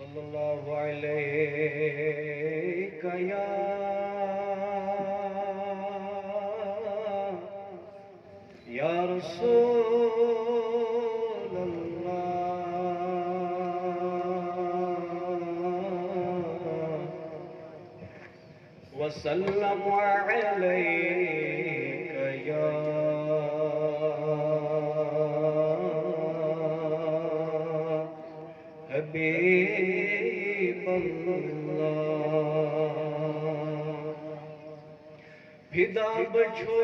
सल्लल्लाहु अलैहि या रसूल अल्लाह वसल्लम अलैका या हबीब अल्लाह। फिदा बछो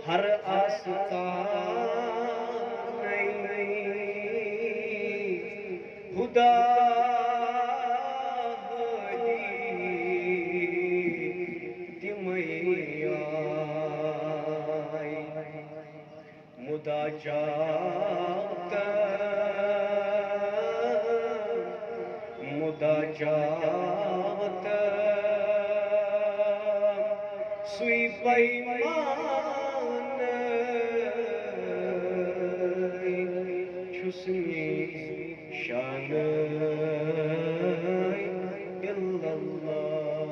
हर आस्तान खुदा मुदा जात मुदा जात सुई पैमान छुस्मी शान इल्लल्लाह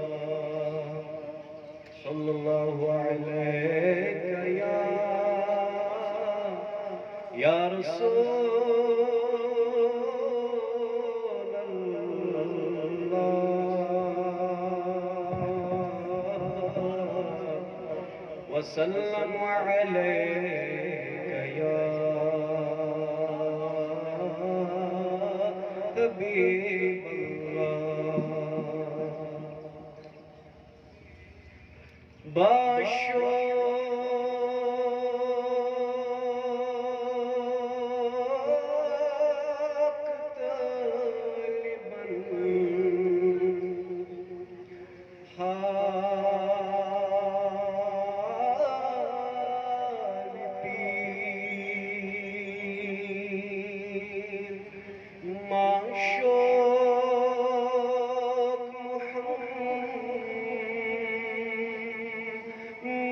सल्लल्लाहु अलैहि या रसूल अल्लाह वसल्लम अलैका या हबीब अल्लाह। बाशो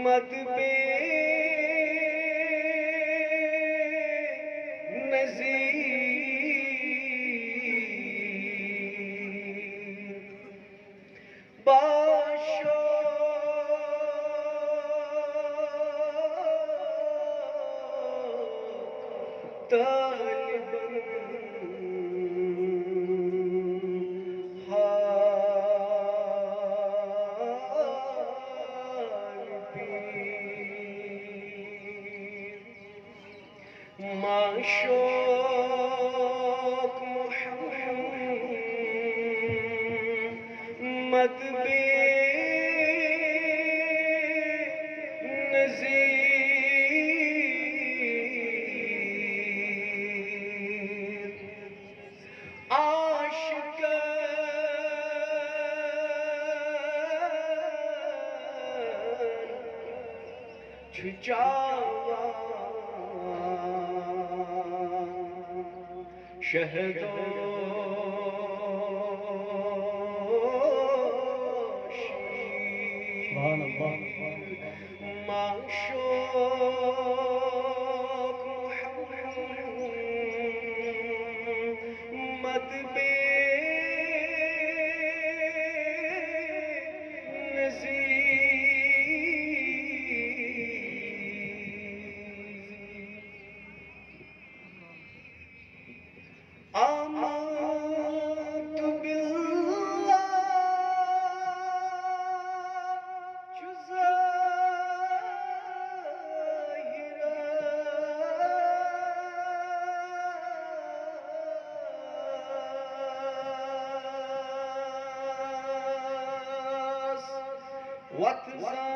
मत बे नज़ीर बाशो तालिबन माशोक मोहम्मद बे नज़ीर आशिक छुचावा शहदोश माशोक मोहम्मद बे आमन्तु बिल्लाह जुज़ाहिरास वत्ज़ाति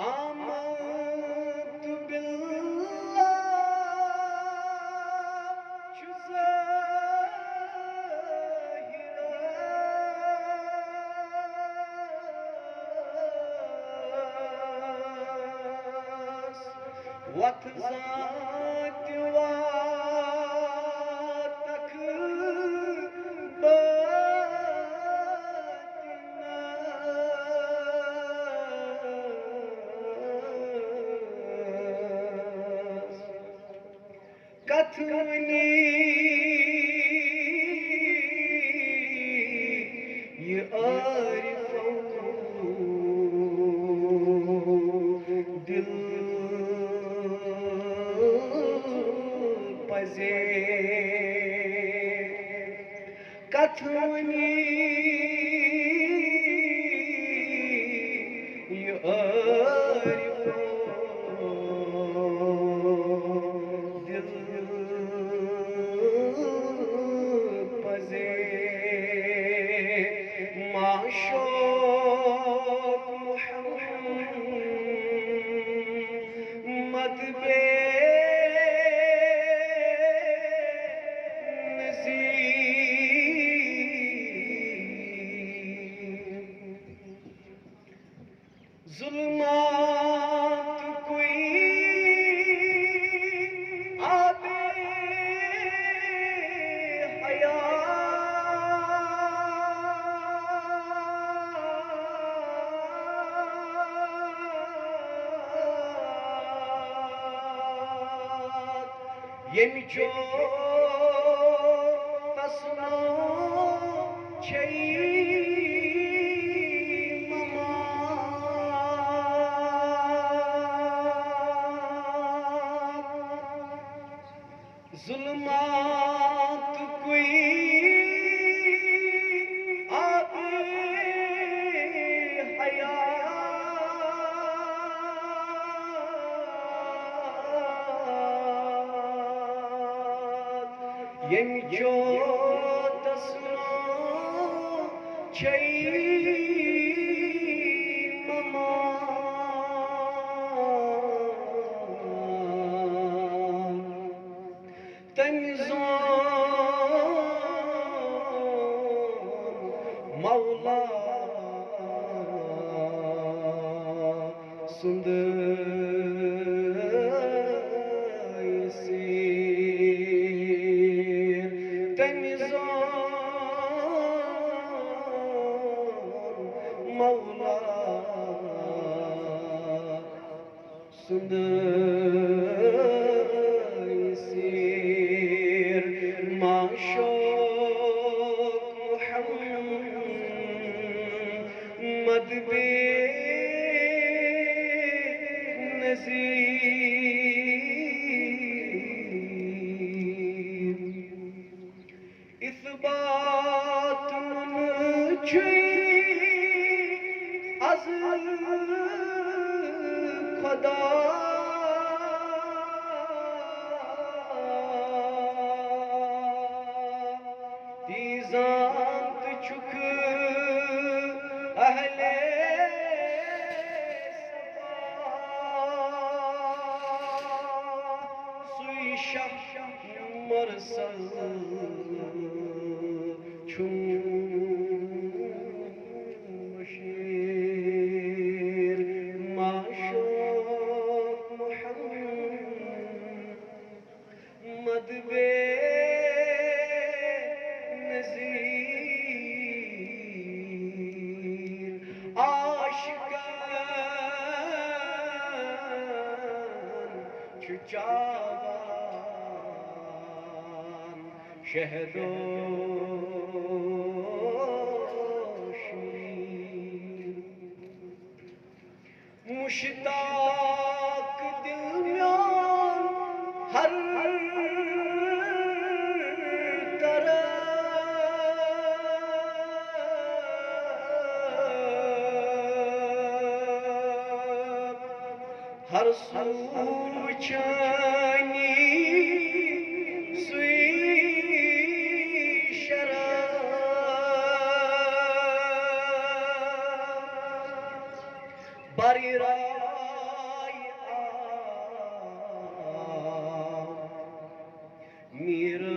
आमन्तु बिल्लाह जुज़ाहिरास वत्ज़ाति कथनी ये आरिफों दिल पजे कथनी ये आरिफों दिल पजे माशोक मुहम्मद बे ज़ुल्मात कोई आबे हयात यमिचो तस्नो छई ज़ुल्मात कोई आबे हयात यमिचो तस्नो छई मौला सुंदर सीर तमिज़ान मौला सुंदर सीर माशोक मुहम्मद बे नज़ीर इस बात मन छुई अज़ खुदा दीज़ांत चुक अहले सुई शह मरसल छुम बशीर माशोक मुहम्मद बे नज़ीर आशिकान चुचावान शहदो मुश्ताक दिल में हर तरफ हर सू चानी सुई शराब बारी राय मेरा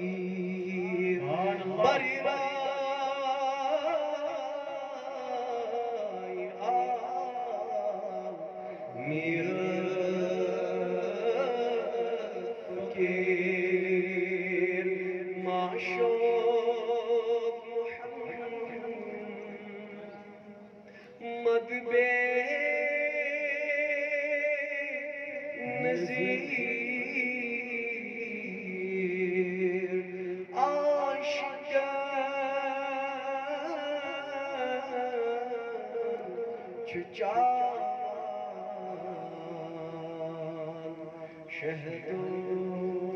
फकीर बारी मेरा फकीर माशोक मुहम्मद बे चाँद शहदो